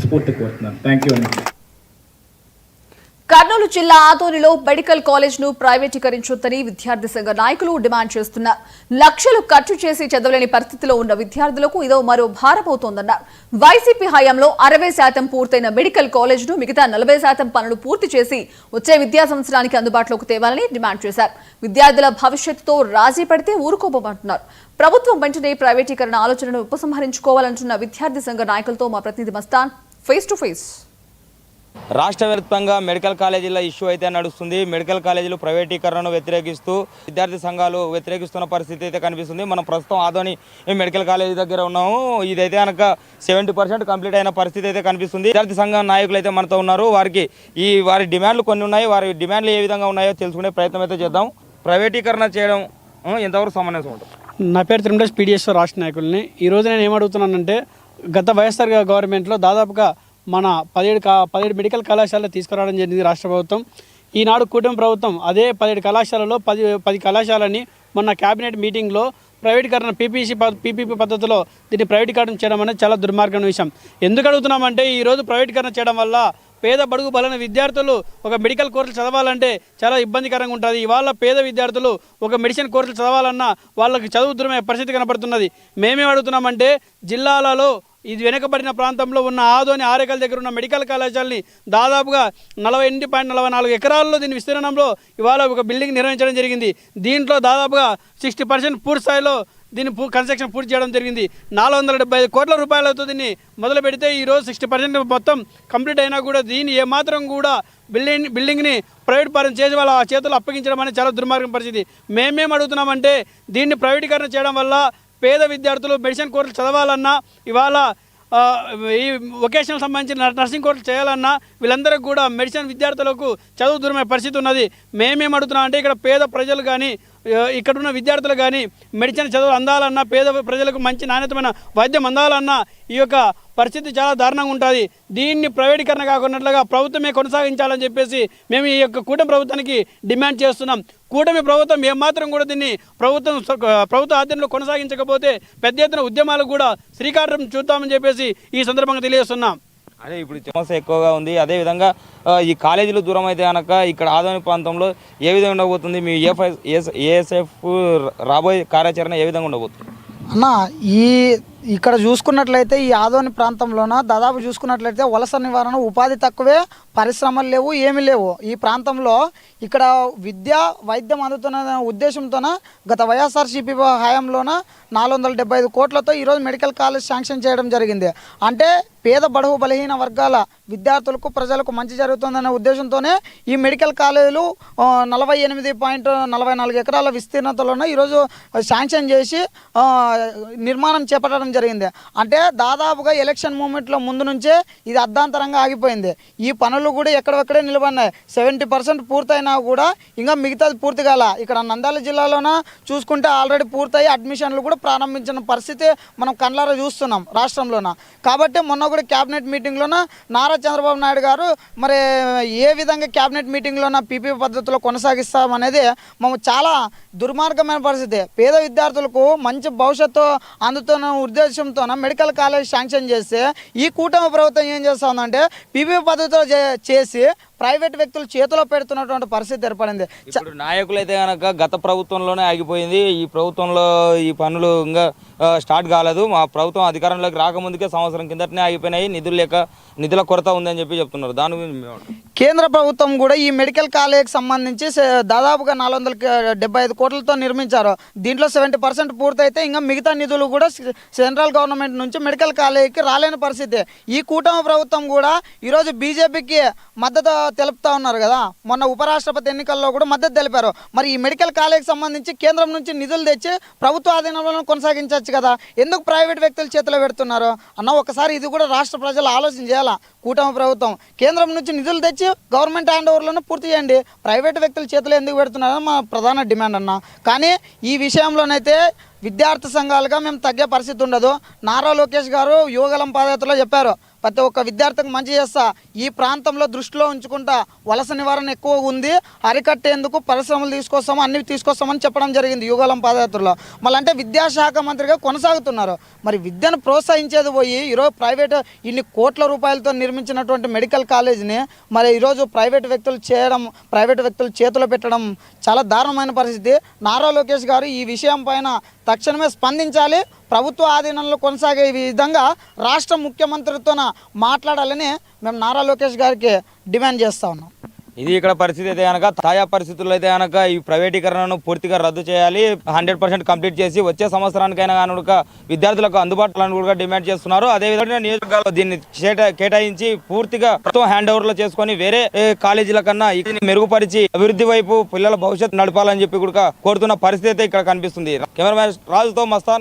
మనస్ఫూర్తి కోరుతున్నాను. Thank you. Kurnool జిల్లా ఆదోనిలో మెడికల్ కాలేజ్ ను ప్రైవేటీకరించొద్దని విద్యార్థి సంఘ నాయకులు డిమాండ్ చేస్తున్నారు. లక్షలు ఖర్చు చేసి చదవలేని పరిస్థితిలో ఉన్న విద్యార్థులకు ఇదో మరో భారమవుతోందన్నారు. వైసీపీ హయాంలో 60% పూర్తయిన మెడికల్ కాలేజ్ ను మిగతా 40% పనులు పూర్తి చేసి వచ్చే విద్యా సంవత్సరానికి అందుబాటులోకి తేవాలని డిమాండ్ చేశారు. విద్యార్థుల భవిష్యత్తుతో రాజీ పడితే ఊరుకోబోమంటున్నారు. ప్రభుత్వం వెంటనే ప్రైవేటీకరణ ఆలోచనను ఉపసంహరించుకోవాలంటున్న విద్యార్థి సంఘ నాయకులతో మా ప్రతినిధి మస్తాన్ ఫేస్ టు ఫేస్. రాష్ట్ర వ్యాప్తంగా మెడికల్ కాలేజీల ఇష్యూ అయితే నడుస్తుంది. మెడికల్ కాలేజీలు ప్రైవేటీకరణను వ్యతిరేకిస్తూ విద్యార్థి సంఘాలు వ్యతిరేకిస్తున్న పరిస్థితి అయితే కనిపిస్తుంది. మనం ప్రస్తుతం ఆదోని మెడికల్ కాలేజీ దగ్గర ఉన్నాము. ఇదైతే కనుక 70% కంప్లీట్ అయిన పరిస్థితి అయితే కనిపిస్తుంది. విద్యార్థి సంఘ నాయకులు అయితే మనతో ఉన్నారు. వారి డిమాండ్లు కొన్ని ఉన్నాయి. వారి డిమాండ్లు ఏ విధంగా ఉన్నాయో తెలుసుకునే ప్రయత్నం అయితే చేద్దాం. ప్రైవేటీకరణ చేయడం ఎంతవరకు సమంజసం ఉంటుంది? నా పేరు తిరుమలేష్, పీడిఎస్ రాష్ట్ర నాయకుల్ని. ఈరోజు నేను ఏమడుగుతున్నానంటే, గత వైఎస్ఆర్ గవర్నమెంట్లో దాదాపుగా మన 17 మెడికల్ కళాశాలలు తీసుకురావడం జరిగింది రాష్ట్ర ప్రభుత్వం. ఈనాడు కూటమి ప్రభుత్వం అదే 17 కళాశాలలో 10 కళాశాలని మొన్న క్యాబినెట్ మీటింగ్లో ప్రైవేటీకరణ పీపీపీ పద్ధతిలో దీన్ని ప్రైవేటీకరణ చేయడం అనేది చాలా దుర్మార్గమైన విషయం. ఎందుకు అడుగుతున్నామంటే, ఈరోజు ప్రైవేటీకరణ చేయడం వల్ల పేద బడుగు బలైన విద్యార్థులు ఒక మెడికల్ కోర్సులు చదవాలంటే చాలా ఇబ్బందికరంగా ఉంటుంది. ఇవాళ పేద విద్యార్థులు ఒక మెడిసిన్ కోర్సులు చదవాలన్నా వాళ్ళకి చదువు దూరమైన పరిస్థితి కనపడుతున్నది. మేమేం అడుగుతున్నామంటే, జిల్లాలలో ఇది వెనుకబడిన ప్రాంతంలో ఉన్న ఆదోని ఆరేకల్ దగ్గర ఉన్న మెడికల్ కళాశాలని దాదాపుగా 48.44 ఎకరాల్లో దీని విస్తీర్ణంలో ఇవాళ ఒక బిల్డింగ్ నిర్వహించడం జరిగింది. దీంట్లో దాదాపుగా 60% పూర్తి స్థాయిలో దీన్ని కన్స్ట్రక్షన్ పూర్తి చేయడం జరిగింది. 475 కోట్ల రూపాయలతో దీన్ని మొదలు పెడితే ఈరోజు 60% మొత్తం కంప్లీట్ అయినా కూడా దీన్ని ఏమాత్రం కూడా బిల్డింగ్ని ప్రైవేట్ పరం చేసి వాళ్ళ చేతులు అప్పగించడం అనేది చాలా దుర్మార్గం పరిస్థితి. మేమేం అడుగుతున్నామంటే, దీన్ని ప్రైవేటీకరణ చేయడం వల్ల పేద విద్యార్థులు మెడిసిన్ కోర్సులు చదవాలన్నా, ఇవాళ ఈ వొకేషనల్ సంబంధించిన నర్సింగ్ కోర్సులు చేయాలన్నా వీళ్ళందరికీ కూడా మెడిసిన్ విద్యార్థులకు చదువు దూరమైన పరిస్థితి ఉన్నది. మేమేం అడుగుతున్నాం అంటే, ఇక్కడ పేద ప్రజలు కానీ ఇక్కడున్న విద్యార్థులు కానీ మెడిసిన్ చదువు అందాలన్నా, పేద ప్రజలకు మంచి నాణ్యతమైన వైద్యం అందాలన్నా ఈ యొక్క పరిస్థితి చాలా దారుణంగా ఉంటుంది. దీన్ని ప్రైవేటీకరణ కాకున్నట్లుగా ప్రభుత్వమే కొనసాగించాలని చెప్పేసి మేము ఈ యొక్క కూటమి ప్రభుత్వానికి డిమాండ్ చేస్తున్నాం. కూటమి ప్రభుత్వం ఏమాత్రం కూడా దీన్ని ప్రభుత్వ ఆధ్వర్యంలో కొనసాగించకపోతే పెద్ద ఎత్తున ఉద్యమాలకు కూడా శ్రీకారం చూద్దామని చెప్పేసి ఈ సందర్భంగా తెలియజేస్తున్నాం. అదే ఇప్పుడు సమస్య ఎక్కువగా ఉంది. అదేవిధంగా ఈ కాలేజీలు దూరం అయితే కనుక ఇక్కడ ఆదోని ప్రాంతంలో ఏ విధంగా ఉండబోతుంది? మీ ఏఎస్ఎఫ్ రాబోయే కార్యాచరణ ఏ విధంగా ఉండబోతుంది అన్న? ఇక్కడ చూసుకున్నట్లయితే ఈ ఆదోని ప్రాంతంలోన దాదాపు చూసుకున్నట్లయితే వలస నివారణ, ఉపాధి తక్కువే, పరిశ్రమలు లేవు, ఏమీ లేవు. ఈ ప్రాంతంలో ఇక్కడ విద్య వైద్యం అందుతున్న ఉద్దేశంతోన గత వైఎస్ఆర్సీపీ హయాంలోన 475 కోట్లతో ఈరోజు మెడికల్ కాలేజ్ శాంక్షన్ చేయడం జరిగింది. అంటే పేద బడుగు బలహీన వర్గాల విద్యార్థులకు ప్రజలకు మంచి జరుగుతుందనే ఉద్దేశంతోనే ఈ మెడికల్ కాలేజీలు 48.44 ఎకరాల విస్తీర్ణతలోనే ఈరోజు శాంక్షన్ చేసి నిర్మాణం చేపట్టడం జరిగింది. అంటే దాదాపుగా ఎలక్షన్ మూమెంట్లో ముందు నుంచే ఇది అర్ధాంతరంగా ఆగిపోయింది. ఈ పనులు కూడా ఎక్కడెక్కడే నిలబడినాయి. 70% పూర్తయినా కూడా ఇంకా మిగతాది పూర్తి కాల. ఇక్కడ నంద్యాల జిల్లాలోన చూసుకుంటే ఆల్రెడీ పూర్తయి అడ్మిషన్లు కూడా ప్రారంభించిన పరిస్థితి మనం కళ్ళారా చూస్తున్నాం రాష్ట్రంలోన. కాబట్టి మొన్న కూడా క్యాబినెట్ మీటింగ్లోన నారా చంద్రబాబు నాయుడు గారు మరి ఏ విధంగా క్యాబినెట్ మీటింగ్లోన పీపీ పద్ధతిలో కొనసాగిస్తామనేది మేము చాలా దుర్మార్గమైన పరిస్థితి. పేద విద్యార్థులకు మంచి భవిష్యత్తు అందుతున్న ఉద్దేశంతో మెడికల్ కాలేజ్ శాంక్షన్ చేస్తే ఈ కూటమి ప్రభుత్వం ఏం చేస్తుందంటే పీపీ పద్ధతిలో చేసి ప్రైవేట్ వ్యక్తులు చేతిలో పెడుతున్నటువంటి పరిస్థితి ఏర్పడింది. ఇప్పుడు నాయకులైతే కనుక గత ప్రభుత్వంలోనే ఆగిపోయింది. ఈ ప్రభుత్వంలో ఈ పనులు ఇంకా స్టార్ట్ కాలేదు. మా ప్రభుత్వం అధికారంలోకి రాకముందుకే సంవత్సరం కిందటనే ఆగిపోయినాయి. నిధుల కొరత ఉందని చెప్తున్నారు. దాని గురించి కేంద్ర ప్రభుత్వం కూడా ఈ మెడికల్ కాలేజ్కి సంబంధించి దాదాపుగా 475 కోట్లతో నిర్మించారు. దీంట్లో 70% పూర్తయితే ఇంకా మిగతా నిధులు కూడా సెంట్రల్ గవర్నమెంట్ నుంచి మెడికల్ కాలేజ్కి రాలేని పరిస్థితి. ఈ కూటమి ప్రభుత్వం కూడా ఈరోజు బీజేపీకి మద్దతు తెలుపుతా ఉన్నారు కదా. మొన్న ఉపరాష్ట్రపతి ఎన్నికల్లో కూడా మద్దతు తెలిపారు. మరి ఈ మెడికల్ కాలేజ్కి సంబంధించి కేంద్రం నుంచి నిధులు తెచ్చి ప్రభుత్వ ఆధీనంలో కొనసాగించవచ్చు కదా. ఎందుకు ప్రైవేట్ వ్యక్తుల చేతిలో పెడుతున్నారు అన్న? ఒకసారి ఇది కూడా రాష్ట్ర ప్రజలు ఆలోచన చేయాలా. కూటమి ప్రభుత్వం కేంద్రం నుంచి నిధులు తెచ్చి గవర్నమెంట్ హ్యాండ్ ఓవర్లోనే పూర్తి చేయండి. ప్రైవేట్ వ్యక్తుల చేతిలో ఎందుకు పెడుతున్నారని మా ప్రధాన డిమాండ్ అన్న. కానీ ఈ విషయంలోనైతే విద్యార్థి సంఘాలుగా మేము తగ్గే పరిస్థితి ఉండదు. నారా లోకేష్ గారు యువగలం పాదయాత్రలో చెప్పారు, ప్రతి ఒక్క విద్యార్థికి మంచి చేస్తా ఈ ప్రాంతంలో దృష్టిలో ఉంచుకుంటా వలస నివారణ ఎక్కువ ఉంది, అరికట్టేందుకు పరిశ్రమలు తీసుకొస్తాము, అన్ని తీసుకొస్తామని చెప్పడం జరిగింది యుగళం పాదయాత్రలో. మళ్ళీ అంటే విద్యాశాఖ మంత్రిగా కొనసాగుతున్నారు. మరి విద్యను ప్రోత్సహించేది పోయి ఈరోజు ప్రైవేట్ ఇన్ని కోట్ల రూపాయలతో నిర్మించినటువంటి మెడికల్ కాలేజీని మరి ఈరోజు ప్రైవేట్ వ్యక్తులు చేతిలో పెట్టడం చాలా దారుణమైన పరిస్థితి. నారా లోకేష్ గారు ఈ విషయం పైన తక్షణమే స్పందించాలి. ప్రభుత్వ ఆధీనంలో కొనసాగే విధంగా రాష్ట్ర ముఖ్యమంత్రితో మాట్లాడాలని మేము నారా లోకేష్ గారికి డిమాండ్ చేస్తా ఉన్నాం. ఇది ఇక్కడ పరిస్థితి అయితే కనుక తాజా పరిస్థితుల్లో అయితే కనుక ఈ ప్రైవేటీకరణను పూర్తిగా రద్దు చేయాలి, 100% కంప్లీట్ చేసి వచ్చే సంవత్సరానికైనా కనుక విద్యార్థులకు అందుబాటులో కూడా డిమాండ్ చేస్తున్నారు. అదేవిధంగా నియోజకవర్గాల్లో దీన్ని కేటాయించి పూర్తిగా ప్రభుత్వం హ్యాండ్ ఓవర్లో చేసుకొని వేరే కాలేజీల కన్నా ఇది మెరుగుపరిచి అభివృద్ధి వైపు పిల్లల భవిష్యత్తు నడపాలని చెప్పి కూడా కోరుతున్న పరిస్థితి అయితే ఇక్కడ కనిపిస్తుంది. కెమెరామ్యాన్ రాజుతో మస్తాన్.